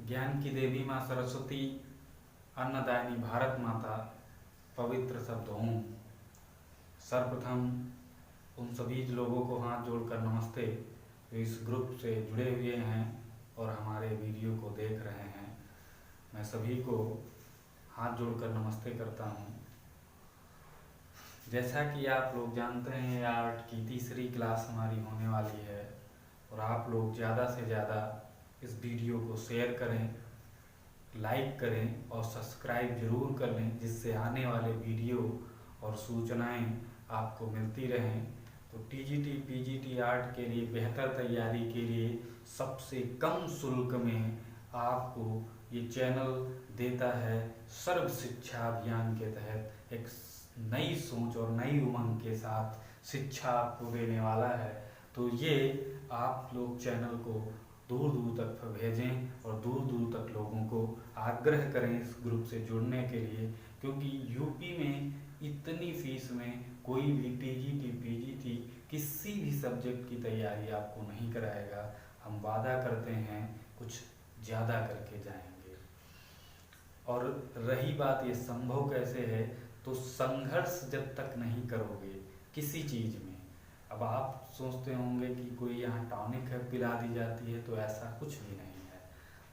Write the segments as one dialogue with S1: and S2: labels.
S1: ज्ञान की देवी माँ सरस्वती, अन्नदायिनी भारत माता, पवित्र शब्द ओम। सर्वप्रथम उन सभी लोगों को हाथ जोड़कर नमस्ते जो इस ग्रुप से जुड़े हुए हैं और हमारे वीडियो को देख रहे हैं। मैं सभी को हाथ जोड़कर नमस्ते करता हूँ। जैसा कि आप लोग जानते हैं, आर्ट की तीसरी क्लास हमारी होने वाली है और आप लोग ज़्यादा से ज़्यादा इस वीडियो को शेयर करें, लाइक करें और सब्सक्राइब ज़रूर कर लें, जिससे आने वाले वीडियो और सूचनाएं आपको मिलती रहें। तो टीजीटी पीजीटी आर्ट के लिए बेहतर तैयारी के लिए सबसे कम शुल्क में आपको ये चैनल देता है। सर्व शिक्षा अभियान के तहत एक नई सोच और नई उमंग के साथ शिक्षा आपको देने वाला है। तो ये आप लोग चैनल को दूर दूर तक भेजें और दूर दूर तक लोगों को आग्रह करें इस ग्रुप से जुड़ने के लिए, क्योंकि यूपी में इतनी फीस में कोई भी टीजीटी पीजीटी किसी भी सब्जेक्ट की तैयारी आपको नहीं कराएगा। हम वादा करते हैं कुछ ज़्यादा करके जाएंगे। और रही बात ये संभव कैसे है, तो संघर्ष जब तक नहीं करोगे किसी चीज़ में, अब आप सोचते होंगे कि कोई यहाँ टॉनिक है पिला दी जाती है, तो ऐसा कुछ भी नहीं है।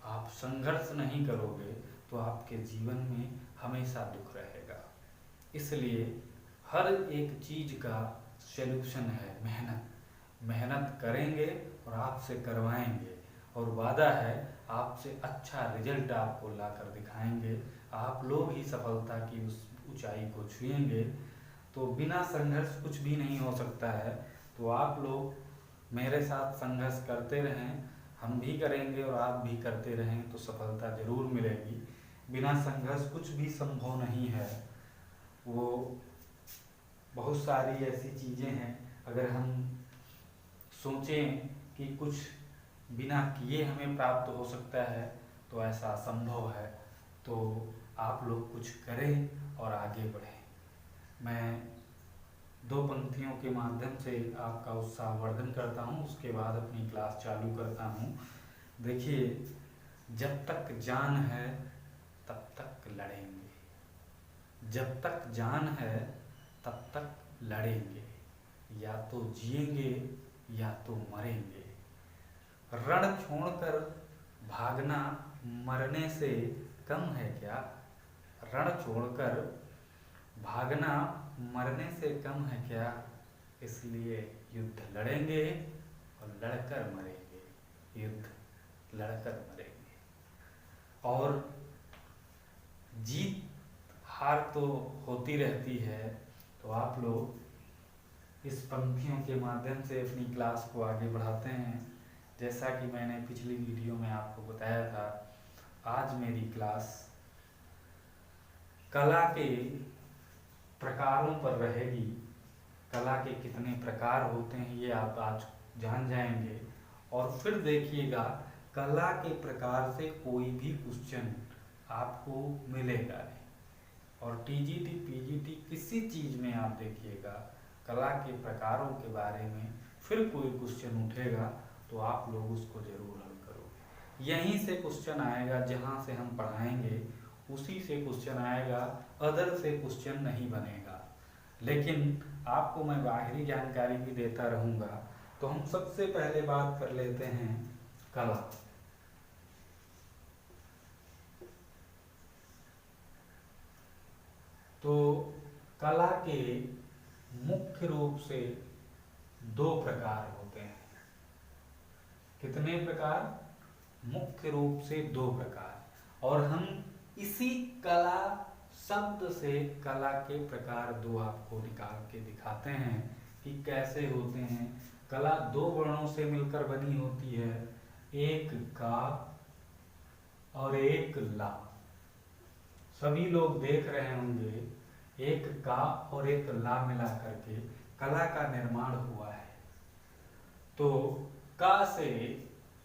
S1: आप संघर्ष नहीं करोगे तो आपके जीवन में हमेशा दुख रहेगा। इसलिए हर एक चीज़ का सॉल्यूशन है मेहनत। मेहनत करेंगे और आपसे करवाएंगे और वादा है आपसे अच्छा रिजल्ट आपको ला कर दिखाएंगे। आप लोग ही सफलता की उस ऊंचाई को छुएंगे। तो बिना संघर्ष कुछ भी नहीं हो सकता है। तो आप लोग मेरे साथ संघर्ष करते रहें, हम भी करेंगे और आप भी करते रहें तो सफलता ज़रूर मिलेगी। बिना संघर्ष कुछ भी संभव नहीं है। वो बहुत सारी ऐसी चीज़ें हैं, अगर हम सोचें कि कुछ बिना किए हमें प्राप्त हो सकता है तो ऐसा असंभव है। तो आप लोग कुछ करें और आगे बढ़ें। मैं दो पंक्तियों के माध्यम से आपका उत्साहवर्धन करता हूँ, उसके बाद अपनी क्लास चालू करता हूँ। देखिए, जब तक जान है तब तक लड़ेंगे, जब तक जान है तब तक लड़ेंगे, या तो जिएंगे या तो मरेंगे। रण छोड़कर भागना मरने से कम है क्या? रण छोड़कर भागना मरने से कम है क्या? इसलिए युद्ध लड़ेंगे और लड़कर मरेंगे, युद्ध लड़कर मरेंगे। और जीत हार तो होती रहती है। तो आप लोग इस पंक्तियों के माध्यम से अपनी क्लास को आगे बढ़ाते हैं। जैसा कि मैंने पिछली वीडियो में आपको बताया था, आज मेरी क्लास कला के प्रकारों पर रहेगी। कला के कितने प्रकार होते हैं ये आप आज जान जाएंगे। और फिर देखिएगा, कला के प्रकार से कोई भी क्वेश्चन आपको मिलेगा नहीं। और टीजीटी पीजीटी किसी चीज़ में आप देखिएगा, कला के प्रकारों के बारे में फिर कोई क्वेश्चन उठेगा तो आप लोग उसको ज़रूर हल करोगे। यहीं से क्वेश्चन आएगा, जहाँ से हम पढ़ाएंगे उसी से क्वेश्चन आएगा, अदर से क्वेश्चन नहीं बनेगा। लेकिन आपको मैं बाहरी जानकारी भी देता रहूँगा। तो हम सबसे पहले बात कर लेते हैं कला। तो कला के मुख्य रूप से दो प्रकार होते हैं। कितने प्रकार? मुख्य रूप से दो प्रकार। और हम इसी कला शब्द से कला के प्रकार दो आपको निकाल के दिखाते हैं कि कैसे होते हैं। कला दो वर्णों से मिलकर बनी होती है, एक का और एक ला। सभी लोग देख रहे होंगे, एक का और एक ला मिला करके कला का निर्माण हुआ है। तो का से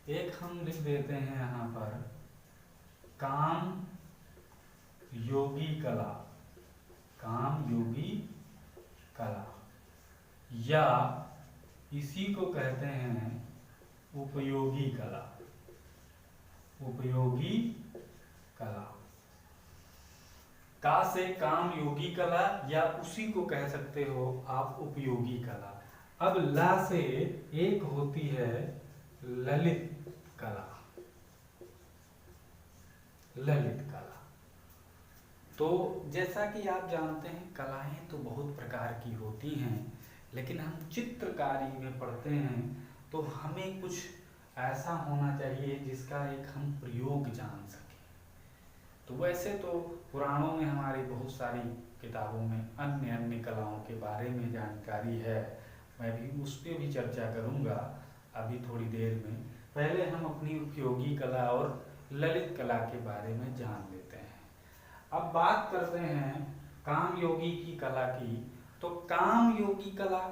S1: एक हम लिख देते हैं यहाँ पर काम योगी कला, काम योगी कला, या इसी को कहते हैं उपयोगी कला। उपयोगी कला। का से काम योगी कला या उसी को कह सकते हो आप उपयोगी कला। अब ला से एक होती है ललित कला। ललित कला तो जैसा कि आप जानते हैं कलाएं तो बहुत प्रकार की होती हैं, लेकिन हम चित्रकारी में पढ़ते हैं तो हमें कुछ ऐसा होना चाहिए जिसका एक हम प्रयोग जान सकें। तो वैसे तो पुराणों में हमारी बहुत सारी किताबों में अन्य अन्य कलाओं के बारे में जानकारी है, मैं भी उस पर भी चर्चा करूंगा अभी थोड़ी देर में। पहले हम अपनी उपयोगी कला और ललित कला के बारे में जान लेते हैं। अब बात करते हैं काम योगी की कला की। तो काम योगी कला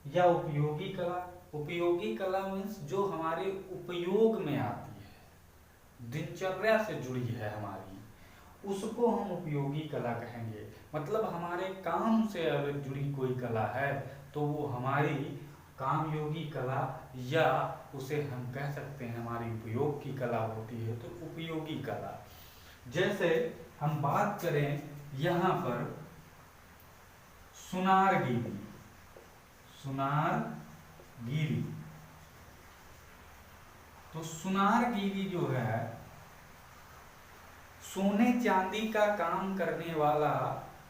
S1: या उपयोगी कला, उपयोगी कला मीन्स जो हमारे उपयोग में आती है, दिनचर्या से जुड़ी है हमारी, उसको हम उपयोगी कला कहेंगे। मतलब हमारे काम से अगर जुड़ी कोई कला है तो वो हमारी काम योगी कला, या उसे हम कह सकते हैं हमारी उपयोग की कला होती है, तो उपयोगी कला। जैसे हम बात करें यहाँ पर सुनारगिरी। सुनारगिरी तो सुनारगिरी जो है सोने चांदी का काम करने वाला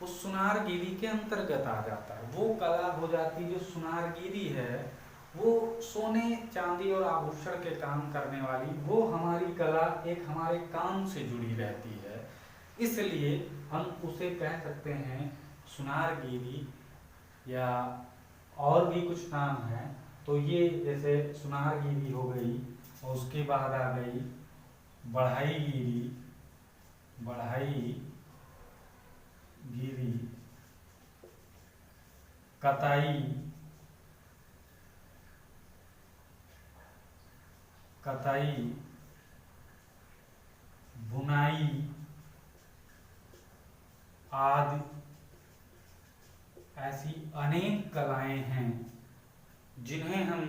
S1: उस सुनारगिरी के अंतर्गत आ जाता है। वो कला हो जाती जो सुनारगिरी है, वो सोने चांदी और आभूषण के काम करने वाली, वो हमारी कला एक हमारे काम से जुड़ी रहती है, इसलिए हम उसे कह सकते हैं सुनारगिरी, या और भी कुछ नाम है। तो ये जैसे सुनारगिरी हो गई, और उसके बाद आ गई बढ़ाईगिरी। बढ़ाईगिरी, कताई, कताई, बुनाई आदि ऐसी अनेक कलाएं हैं जिन्हें हम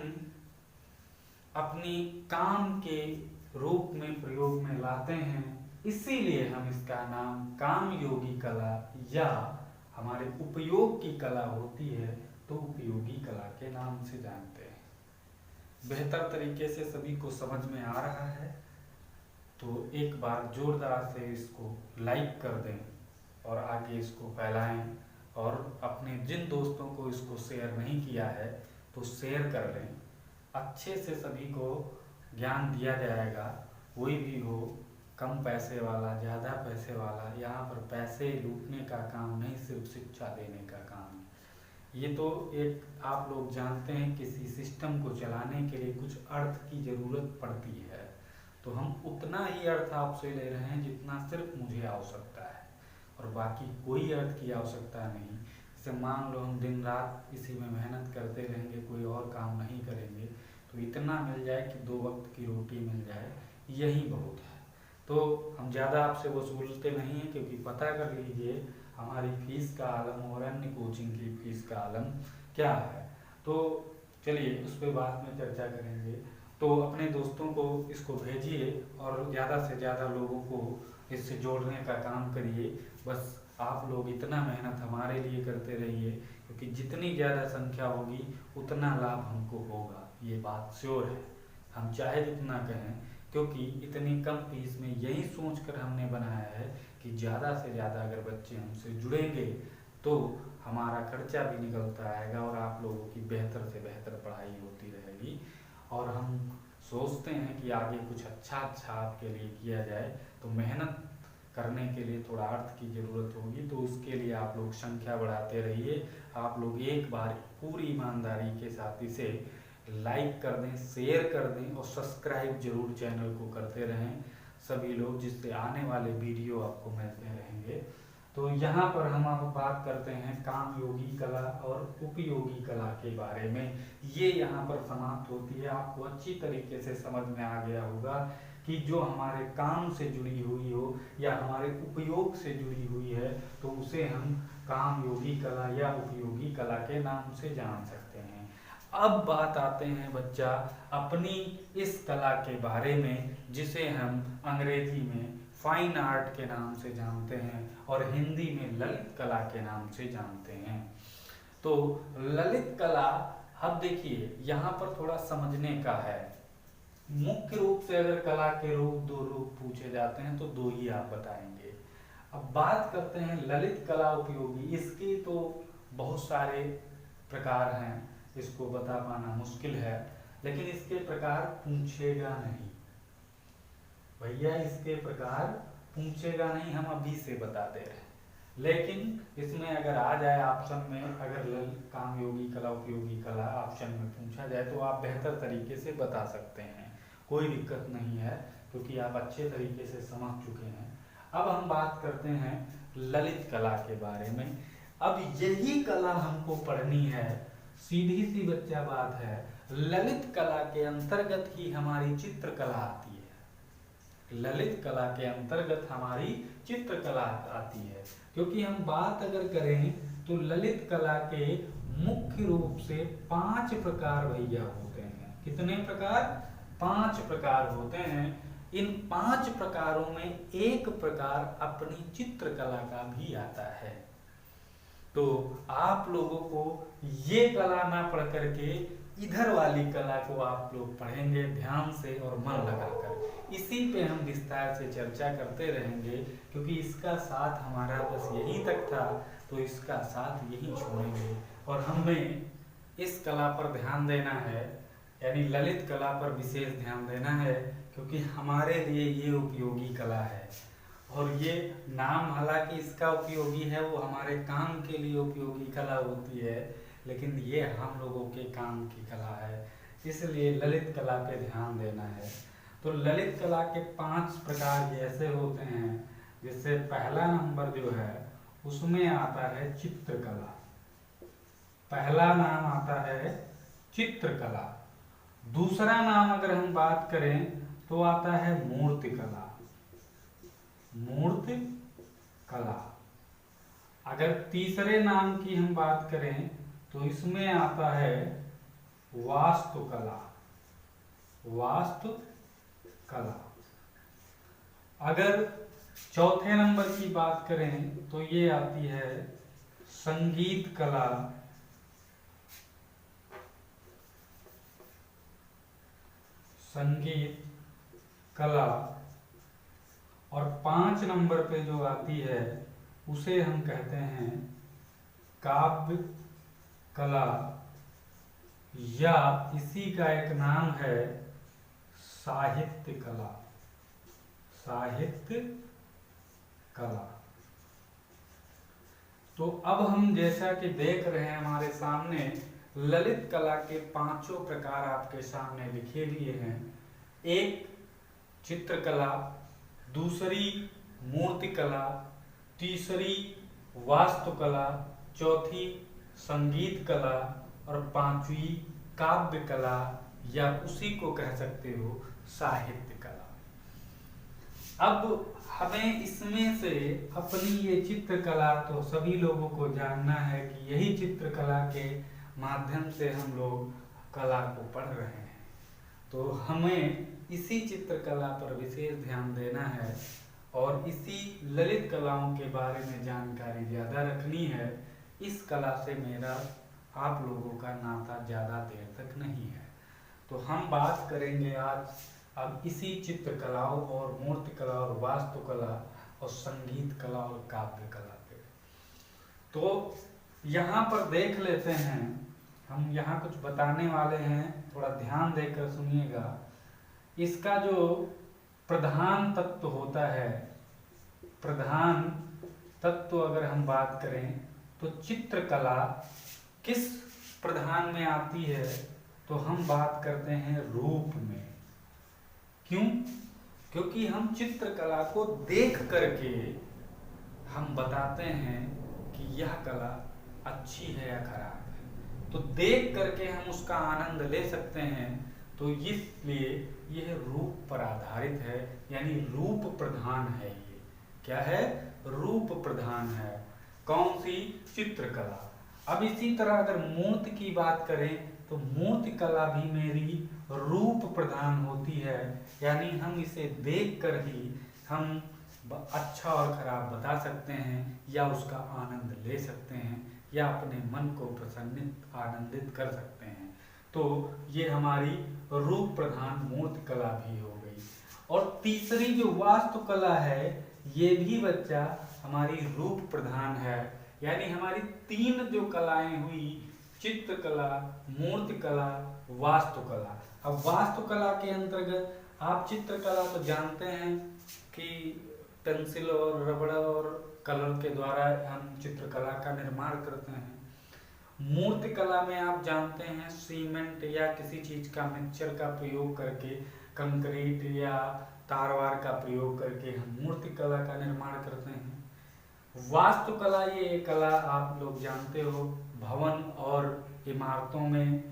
S1: अपनी काम के रूप में प्रयोग में लाते हैं, इसीलिए हम इसका नाम काम योगी कला या हमारे उपयोग की कला होती है तो उपयोगी कला के नाम से जानते हैं। बेहतर तरीके से सभी को समझ में आ रहा है तो एक बार जोरदार से इसको लाइक कर दें और आगे इसको फैलाएं, और अपने जिन दोस्तों को इसको शेयर नहीं किया है तो शेयर कर लें। अच्छे से सभी को ज्ञान दिया जाएगा, कोई भी हो, कम पैसे वाला, ज़्यादा पैसे वाला, यहाँ पर पैसे लूटने का काम नहीं, सिर्फ शिक्षा देने का काम है। ये तो एक आप लोग जानते हैं किसी सिस्टम को चलाने के लिए कुछ अर्थ की ज़रूरत पड़ती है, तो हम उतना ही अर्थ आपसे ले रहे हैं जितना सिर्फ मुझे आवश्यकता है, और बाकी कोई अर्थ की आवश्यकता नहीं। जैसे मान लो हम दिन रात इसी में मेहनत करते रहेंगे, कोई और काम नहीं करेंगे, तो इतना मिल जाए कि 2 वक्त की रोटी मिल जाए, यही बहुत है। तो हम ज़्यादा आपसे वसूलते नहीं हैं, क्योंकि पता कर लीजिए हमारी फीस का आलम और अन्य कोचिंग की फीस का आलम क्या है। तो चलिए उस पर बाद में चर्चा करेंगे। तो अपने दोस्तों को इसको भेजिए और ज़्यादा से ज़्यादा लोगों को इससे जोड़ने का काम करिए। बस आप लोग इतना मेहनत हमारे लिए करते रहिए, क्योंकि जितनी ज़्यादा संख्या होगी उतना लाभ हमको होगा, ये बात श्योर है। हम चाहे जितना कहें, क्योंकि इतनी कम फीस में यही सोचकर हमने बनाया है कि ज़्यादा से ज़्यादा अगर बच्चे हमसे जुड़ेंगे तो हमारा खर्चा भी निकलता आएगा और आप लोगों की बेहतर से बेहतर पढ़ाई होती रहेगी। और हम सोचते हैं कि आगे कुछ अच्छा आपके लिए किया जाए, तो मेहनत करने के लिए थोड़ा अर्थ की ज़रूरत होगी, तो उसके लिए आप लोग संख्या बढ़ाते रहिए। आप लोग एक बार पूरी ईमानदारी के साथ इसे लाइक कर दें, शेयर कर दें और सब्सक्राइब जरूर चैनल को करते रहें सभी लोग, जिससे आने वाले वीडियो आपको मिलते रहेंगे। तो यहाँ पर हम अब बात करते हैं काम योगी कला और उपयोगी कला के बारे में। ये यहाँ पर समाप्त होती है। आपको अच्छी तरीके से समझ में आ गया होगा कि जो हमारे काम से जुड़ी हुई हो या हमारे उपयोग से जुड़ी हुई है तो उसे हम काम योगी कला या उपयोगी कला के नाम से जान सकते हैं। अब बात आते हैं बच्चा अपनी इस कला के बारे में जिसे हम अंग्रेजी में फाइन आर्ट के नाम से जानते हैं और हिंदी में ललित कला के नाम से जानते हैं। तो ललित कला, अब देखिए यहाँ पर थोड़ा समझने का है। मुख्य रूप से अगर कला के रूप, दो रूप पूछे जाते हैं तो दो ही आप बताएंगे। अब बात करते हैं ललित कला उपयोगी, इसके तो बहुत सारे प्रकार हैं, इसको बता पाना मुश्किल है, लेकिन इसके प्रकार पूछेगा नहीं भैया, इसके प्रकार पूछेगा नहीं, हम अभी से बता दे रहे हैं। लेकिन इसमें अगर आ जाए ऑप्शन में, अगर काम योगी कला उपयोगी कला ऑप्शन में पूछा जाए तो आप बेहतर तरीके से बता सकते हैं, कोई दिक्कत नहीं है, क्योंकि आप अच्छे तरीके से समझ चुके हैं। अब हम बात करते हैं ललित कला के बारे में। अब यही कला हमको पढ़नी है, सीधी सी बच्चा बात है, ललित कला के अंतर्गत ही हमारी चित्रकला आती है। ललित कला के अंतर्गत हमारी चित्रकला आती है, क्योंकि हम बात अगर करें तो ललित कला के मुख्य रूप से 5 प्रकार भैया होते हैं। कितने प्रकार? 5 प्रकार होते हैं। इन 5 प्रकारों में एक प्रकार अपनी चित्रकला का भी आता है। तो आप लोगों को ये कला ना पढ़ करके इधर वाली कला को आप लोग पढ़ेंगे ध्यान से और मन लगाकर। इसी पे हम विस्तार से चर्चा करते रहेंगे, क्योंकि इसका साथ हमारा बस यहीं तक था, तो इसका साथ यहीं छोड़ेंगे और हमें इस कला पर ध्यान देना है, यानी ललित कला पर विशेष ध्यान देना है, क्योंकि हमारे लिए ये उपयोगी कला है। और ये नाम हालांकि इसका उपयोगी है, वो हमारे काम के लिए उपयोगी कला होती है, लेकिन ये हम लोगों के काम की कला है, इसलिए ललित कला पे ध्यान देना है। तो ललित कला के 5 प्रकार जैसे होते हैं, जिससे पहला नंबर जो है उसमें आता है चित्रकला। पहला नाम आता है चित्रकला। दूसरा नाम अगर हम बात करें तो आता है मूर्तिकला। मूर्ति कला। अगर तीसरे नाम की हम बात करें तो इसमें आता है वास्तुकला। वास्तुकला। अगर चौथे नंबर की बात करें तो ये आती है संगीत कला। संगीत कला। और 5 नंबर पे जो आती है उसे हम कहते हैं काव्य कला, या इसी का एक नाम है साहित्य कला। साहित्य कला। तो अब हम जैसा कि देख रहे हैं हमारे सामने ललित कला के 5 प्रकार आपके सामने लिखे लिए हैं। एक चित्रकला, दूसरी मूर्तिकला, तीसरी वास्तुकला, चौथी संगीत कला और 5वीं काव्य कला, या उसी को कह सकते हो साहित्य कला। अब हमें इसमें से अपनी ये चित्रकला तो सभी लोगों को जानना है कि यही चित्रकला के माध्यम से हम लोग कला को पढ़ रहे हैं, तो हमें इसी चित्रकला पर विशेष ध्यान देना है और इसी ललित कलाओं के बारे में जानकारी ज़्यादा रखनी है। इस कला से मेरा आप लोगों का नाता ज़्यादा देर तक नहीं है, तो हम बात करेंगे आज अब इसी चित्रकलाओं और मूर्तिकला और वास्तुकला और संगीत कला और काव्य कला पे। तो यहाँ पर देख लेते हैं, हम यहाँ कुछ बताने वाले हैं, थोड़ा ध्यान देकर सुनिएगा। इसका जो प्रधान तत्व होता है, प्रधान तत्व अगर हम बात करें तो चित्रकला किस प्रधान में आती है, तो हम बात करते हैं रूप में। क्यों? क्योंकि हम चित्रकला को देख करके हम बताते हैं कि यह कला अच्छी है या खराब है, तो देख करके हम उसका आनंद ले सकते हैं, तो इसलिए यह रूप पर आधारित है, यानी रूप प्रधान है। ये क्या है? रूप प्रधान है। कौन सी? चित्रकला। अब इसी तरह अगर मूर्ति की बात करें तो मूर्ति कला भी मेरी रूप प्रधान होती है, यानी हम इसे देखकर ही हम अच्छा और खराब बता सकते हैं या उसका आनंद ले सकते हैं या अपने मन को प्रसन्नित आनंदित कर सकते हैं। तो ये हमारी रूप प्रधान मूर्ति कला भी हो गई। और तीसरी जो वास्तुकला है ये भी बच्चा हमारी रूप प्रधान है, यानी हमारी तीन जो कलाएं हुई, चित्रकला, मूर्तिकला, वास्तुकला। अब वास्तुकला के अंतर्गत आप चित्रकला तो जानते हैं कि पेंसिल और रबड़ और कलर के द्वारा हम चित्रकला का निर्माण करते हैं। मूर्तिकला में आप जानते हैं सीमेंट या किसी चीज का मिक्सचर का प्रयोग करके, कंक्रीट या तारवार का प्रयोग करके हम मूर्तिकला का निर्माण करते हैं। वास्तुकला ये कला आप लोग जानते हो, भवन और इमारतों में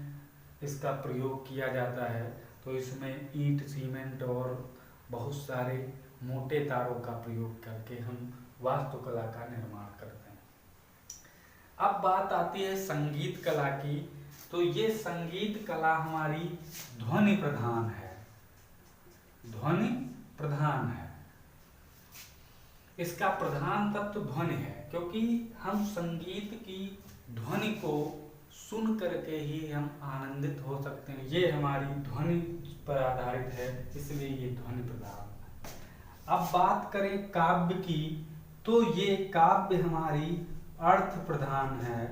S1: इसका प्रयोग किया जाता है। तो इसमें ईंट, सीमेंट और बहुत सारे मोटे तारों का प्रयोग करके हम वास्तुकला का निर्माण करते हैं। अब बात आती है संगीत कला की। तो ये संगीत कला हमारी ध्वनि प्रधान है, ध्वनि प्रधान है। इसका प्रधान तत्व ध्वनि है, क्योंकि हम संगीत की ध्वनि को सुन करके ही हम आनंदित हो सकते हैं। ये हमारी ध्वनि पर आधारित है, इसलिए ये ध्वनि प्रधान है। अब बात करें काव्य की, तो ये काव्य हमारी अर्थ प्रधान है।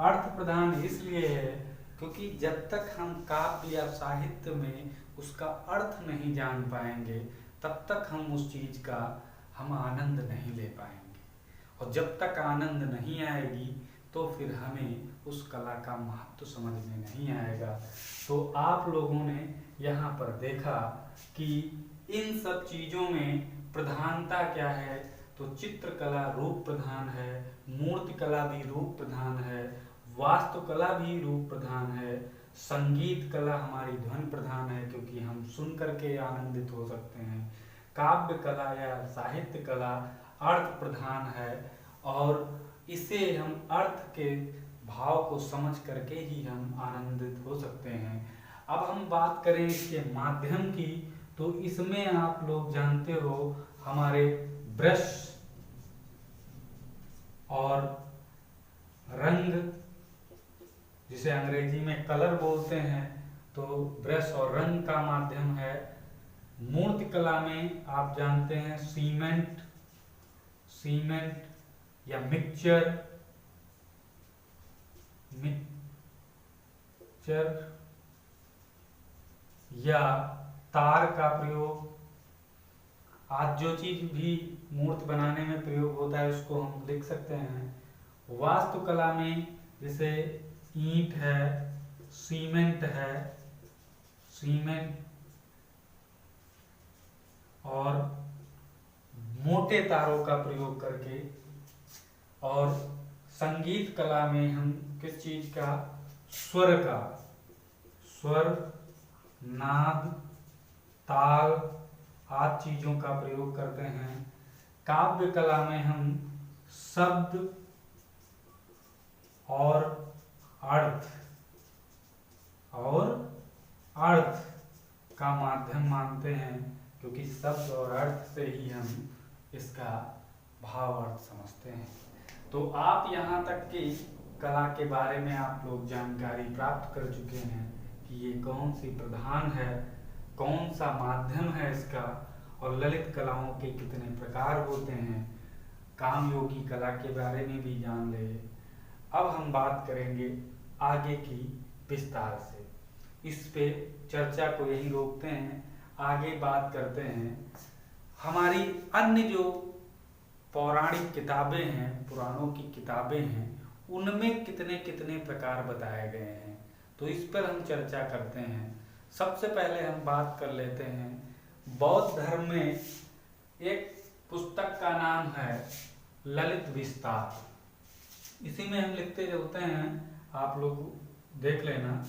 S1: अर्थ प्रधान इसलिए है क्योंकि जब तक हम काव्य या साहित्य में उसका अर्थ नहीं जान पाएंगे तब तक हम उस चीज का हम आनंद नहीं ले पाएंगे, और जब तक आनंद नहीं आएगी तो फिर हमें उस कला का महत्व समझ में नहीं आएगा। तो आप लोगों ने यहाँ पर देखा कि इन सब चीजों में प्रधानता क्या है। तो चित्रकला रूप प्रधान है, मूर्तिकला भी रूप प्रधान है, वास्तुकला भी रूप प्रधान है, संगीत कला हमारी ध्वनि प्रधान है क्योंकि हम सुन करके आनंदित हो सकते हैं, काव्य कला या साहित्य कला अर्थ प्रधान है और इसे हम अर्थ के भाव को समझ करके ही हम आनंदित हो सकते हैं। अब हम बात करें इसके माध्यम की, तो इसमें आप लोग जानते हो हमारे ब्रश और रंग, जिसे अंग्रेजी में कलर बोलते हैं, तो ब्रश और रंग का माध्यम है। मूर्तिकला में आप जानते हैं सीमेंट या मिक्सचर या तार का प्रयोग। आज जो चीज भी मूर्ति बनाने में प्रयोग होता है उसको हम लिख सकते हैं। वास्तुकला में जैसे ईंट है, सीमेंट और मोटे तारों का प्रयोग करके। और संगीत कला में हम किस चीज का, स्वर, नाद, ताल आदि चीजों का प्रयोग करते हैं। काव्य कला में हम शब्द और अर्थ का माध्यम मानते हैं, क्योंकि शब्द और अर्थ से ही हम इसका भाव अर्थ समझते हैं। तो आप यहाँ तक की कला के बारे में आप लोग जानकारी प्राप्त कर चुके हैं कि ये कौन सी प्रधान है, कौन सा माध्यम है इसका, और ललित कलाओं के कितने प्रकार होते हैं। कामयोगी कला के बारे में भी जान ले। अब हम बात करेंगे आगे की विस्तार से। इस पे चर्चा को यही रोकते हैं, आगे बात करते हैं हमारी अन्य जो पौराणिक किताबें हैं, पुराणों की किताबें हैं, उनमें कितने कितने प्रकार बताए गए हैं। तो इस पर हम चर्चा करते हैं। सबसे पहले हम बात कर लेते हैं बौद्ध धर्म में एक पुस्तक का नाम है ललित विस्तार। इसी में हम लिखते होते हैं, आप लोग देख लेना।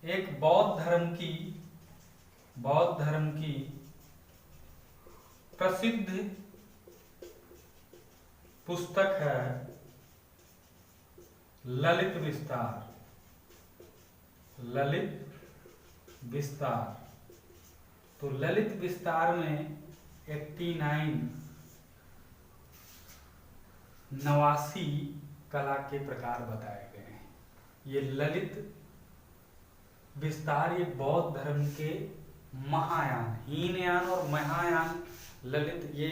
S1: एक बौद्ध धर्म की प्रसिद्ध पुस्तक है ललित विस्तार। ललित विस्तार। तो ललित विस्तार में 89 89 कला के प्रकार बताए गए हैं। ये ललित विस्तार ये बौद्ध धर्म के महायान, हीनयान और महायान ललित, ये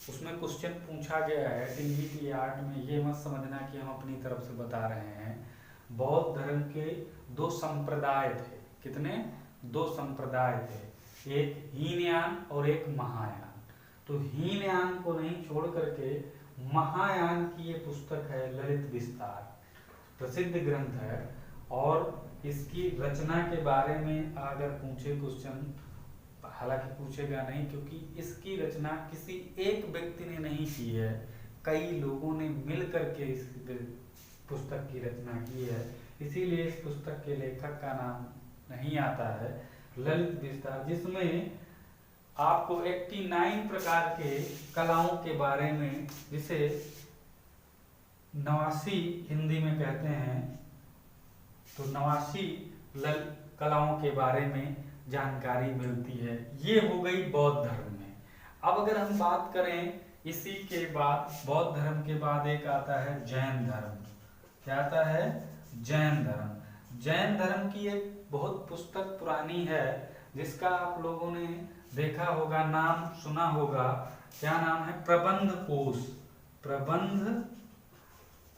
S1: उसमें क्वेश्चन पूछा गया है टीवीटी 8 में। ये मत समझना कि हम अपनी तरफ से बता रहे हैं। बौद्ध धर्म के 2 संप्रदाय थे। कितने? 2 संप्रदाय थे, एक हीनयान और एक महायान। तो हीनयान को नहीं छोड़ करके महायान की ये पुस्तक है ललित विस्तार, प्रसिद्ध ग्रंथ है। और इसकी रचना के बारे में अगर पूछे क्वेश्चन, हालांकि पूछेगा नहीं क्योंकि इसकी रचना किसी एक व्यक्ति ने नहीं की है, कई लोगों ने मिल करके इस पुस्तक की रचना की है। इसीलिए इस पुस्तक के लेखक का नाम नहीं आता है ललित विस्तार, जिसमें आपको 89 प्रकार के कलाओं के बारे में, जिसे 89 हिंदी में कहते हैं, तो 89 कलाओं के बारे में जानकारी मिलती है। ये हो गई बौद्ध धर्म में। अब अगर हम बात करें इसी के बाद, बौद्ध धर्म के बाद एक आता है जैन धर्म। क्या आता है? जैन धर्म। जैन धर्म की एक बहुत पुस्तक पुरानी है जिसका आप लोगों ने देखा होगा, नाम सुना होगा। क्या नाम है? प्रबंध कोश। प्रबंध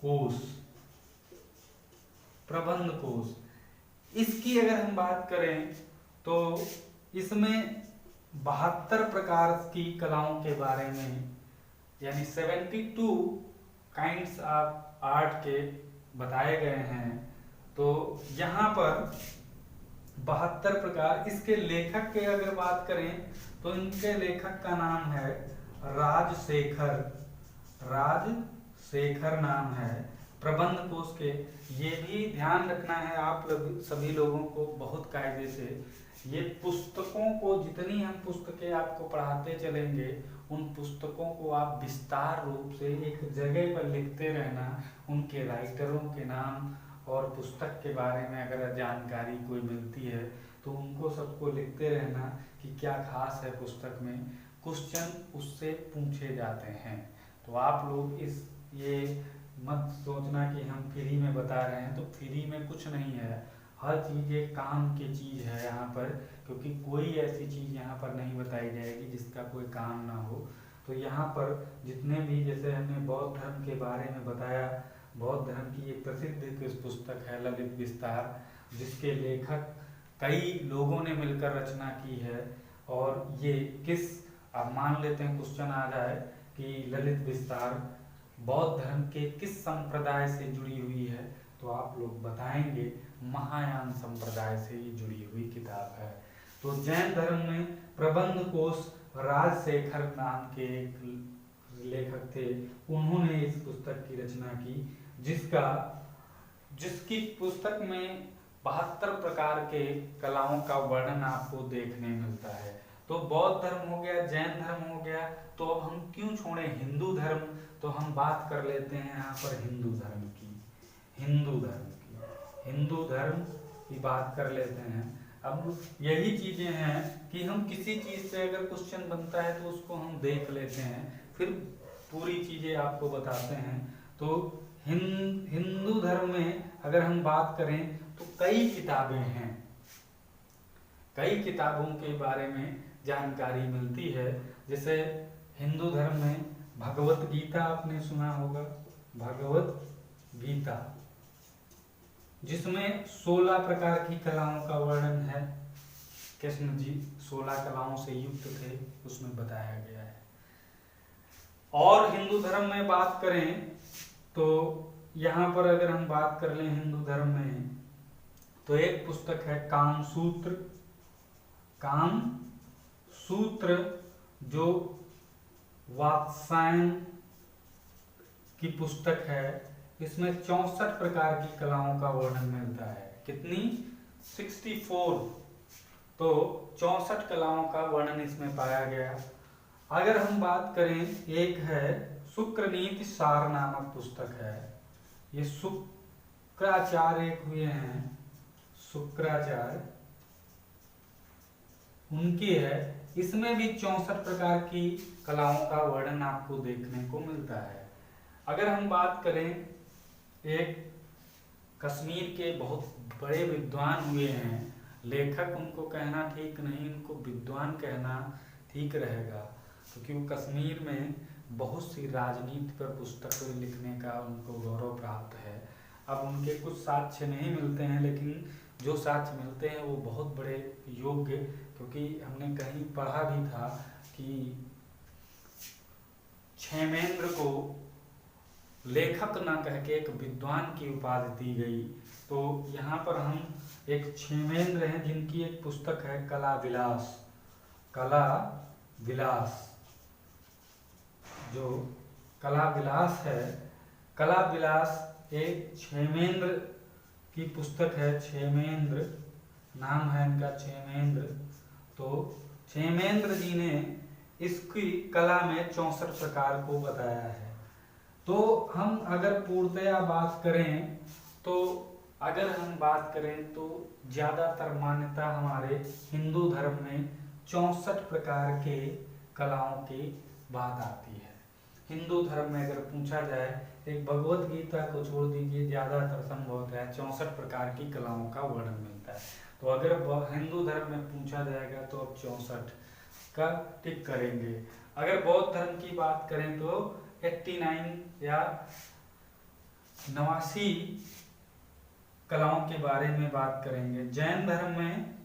S1: कोश, प्रबंध कोश। इसकी अगर हम बात करें तो इसमें 72 प्रकार की कलाओं के बारे में, यानी 72 काइंड्स ऑफ आर्ट के बताए गए हैं। तो यहाँ पर 72 प्रकार। इसके लेखक के अगर बात करें तो इनके लेखक का नाम है राजशेखर। राजशेखर नाम है प्रबंध कोश के। ये भी ध्यान रखना है आप लोग सभी लोगों को बहुत कायदे से। ये पुस्तकों को, जितनी हम पुस्तकें आपको पढ़ाते चलेंगे, उन पुस्तकों को आप विस्तार रूप से एक जगह पर लिखते रहना। उनके राइटरों के नाम और पुस्तक के बारे में अगर जानकारी कोई मिलती है तो उनको सबको लिखते रहना कि क्या खास है पुस्तक में। क्वेश्चन उससे पूछे जाते हैं। तो आप लोग ये मत सोचना कि हम फ्री में बता रहे हैं, तो फ्री में कुछ नहीं है। हर चीज़ एक काम की चीज़ है यहाँ पर, क्योंकि कोई ऐसी चीज़ यहाँ पर नहीं बताई जाएगी जिसका कोई काम ना हो। तो यहाँ पर जितने भी, जैसे हमने बौद्ध धर्म के बारे में बताया, बौद्ध धर्म की एक प्रसिद्ध पुस्तक है ललित विस्तार, जिसके लेखक कई लोगों ने मिलकर रचना की है। और ये किस, आप मान लेते हैं क्वेश्चन आ जाए कि ललित विस्तार बौद्ध धर्म के किस संप्रदाय से जुड़ी हुई है, तो आप लोग बताएंगे महायान संप्रदाय से ही जुड़ी हुई किताब है। तो जैन धर्म में प्रबंध कोश राजशेखर नाम के एक लेखक थे, उन्होंने इस पुस्तक की रचना की, जिसकी पुस्तक में 72 प्रकार के कलाओं का वर्णन आपको देखने मिलता है। तो बौद्ध धर्म हो गया, जैन धर्म हो गया। तो अब हम क्यों छोड़े हिंदू धर्म, तो हम बात कर लेते हैं यहाँ पर हिंदू धर्म की। हिंदू धर्म की बात कर लेते हैं। अब यही चीजें हैं कि हम किसी चीज से अगर क्वेश्चन बनता है तो उसको हम देख लेते हैं, फिर पूरी चीजें आपको बताते हैं। तो हिंदू धर्म में अगर हम बात करें तो कई किताबें हैं, कई किताबों के बारे में जानकारी मिलती है। जैसे हिंदू धर्म में भगवत गीता आपने सुना होगा, भगवत गीता, जिसमें 16 प्रकार की कलाओं का वर्णन है। कृष्ण जी 16 कलाओं से युक्त थे, उसमें बताया गया है। और हिंदू धर्म में बात करें तो यहाँ पर अगर हम बात कर लें हिंदू धर्म में, तो एक पुस्तक है कामसूत्र। कामसूत्र जो वात्सायन की पुस्तक है, इसमें 64 प्रकार की कलाओं का वर्णन मिलता है। कितनी? 64। तो 64 कलाओं का वर्णन इसमें पाया गया। अगर हम बात करें, एक है शुक्रनीति सार नामक पुस्तक है। ये शुक्राचार्य एक हुए हैं, शुक्राचार्य उनकी है। इसमें भी 64 प्रकार की कलाओं का वर्णन आपको देखने को मिलता है। अगर हम बात करें, एक कश्मीर के बहुत बड़े विद्वान हुए हैं, लेखक उनको कहना ठीक नहीं, उनको विद्वान कहना ठीक रहेगा, क्योंकि वो कश्मीर में बहुत सी राजनीति पर पुस्तकें लिखने का उनको गौरव प्राप्त है। अब उनके कुछ साक्ष्य नहीं मिलते हैं, लेकिन जो साक्ष्य मिलते हैं वो बहुत बड़े योग्य, क्योंकि हमने कहीं पढ़ा भी था कि क्षेमेंद्र को लेखक ना कह के एक विद्वान की उपाधि दी गई। तो यहाँ पर हम एक क्षेमेंद्र हैं जिनकी एक पुस्तक है कला विलास। कला विलास, जो कला विलास है, कला विलास एक क्षेमेंद्र की पुस्तक है। क्षेमेंद्र नाम है इनका, क्षेमेंद्र। तो क्षेमेंद्र जी ने इसकी कला में 64 प्रकार को बताया है। तो हम अगर पूर्णतया बात करें, तो अगर हम बात करें तो ज़्यादातर मान्यता हमारे हिंदू धर्म में 64 प्रकार के कलाओं की बात आती है। हिंदू धर्म में अगर पूछा जाए, एक भगवत गीता को छोड़ दीजिए, ज़्यादातर संभवतः 64 प्रकार की कलाओं का वर्णन मिलता है। तो अगर हिंदू धर्म में पूछा जाएगा तो अब 64 का टिक करेंगे। अगर बौद्ध धर्म की बात करें तो 89 या 89 कलाओं के बारे में बात करेंगे। जैन धर्म में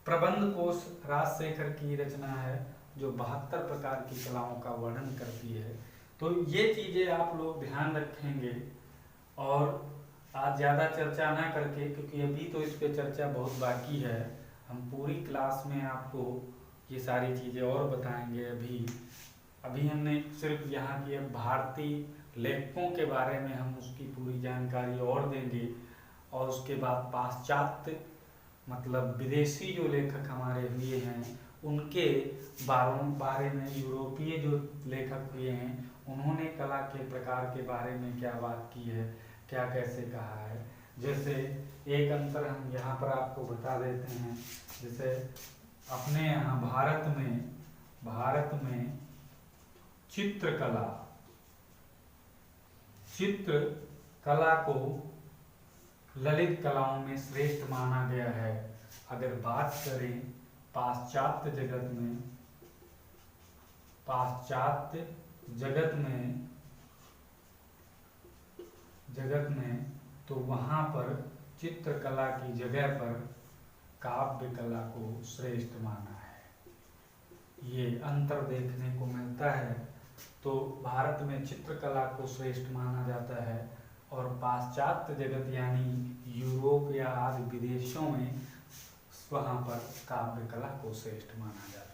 S1: प्रबंध कोश राजशेखर की रचना है, जो 72 प्रकार की कलाओं का वर्णन करती है। तो ये चीज़ें आप लोग ध्यान रखेंगे। और आज ज़्यादा चर्चा ना करके, क्योंकि अभी तो इस पे चर्चा बहुत बाकी है, हम पूरी क्लास में आपको ये सारी चीज़ें और बताएंगे। अभी हमने सिर्फ यहाँ की भारतीय लेखकों के बारे में हम उसकी पूरी जानकारी और देंगे, और उसके बाद पाश्चात्य मतलब विदेशी जो लेखक हमारे हुए हैं उनके बारे में, यूरोपीय जो लेखक हुए हैं उन्होंने कला के प्रकार के बारे में क्या बात की है, क्या कैसे कहा है। जैसे एक अंतर हम यहाँ पर आपको बता देते हैं। जैसे अपने यहाँ भारत में चित्रकला को ललित कलाओं में श्रेष्ठ माना गया है। अगर बात करें पाश्चात्य जगत में तो वहाँ पर चित्रकला की जगह पर काव्य कला को श्रेष्ठ माना है। ये अंतर देखने को मिलता है। तो भारत में चित्रकला को श्रेष्ठ माना जाता है, और पाश्चात्य जगत यानी यूरोप या आदि विदेशों में वहाँ पर काव्य कला को श्रेष्ठ माना जाता है।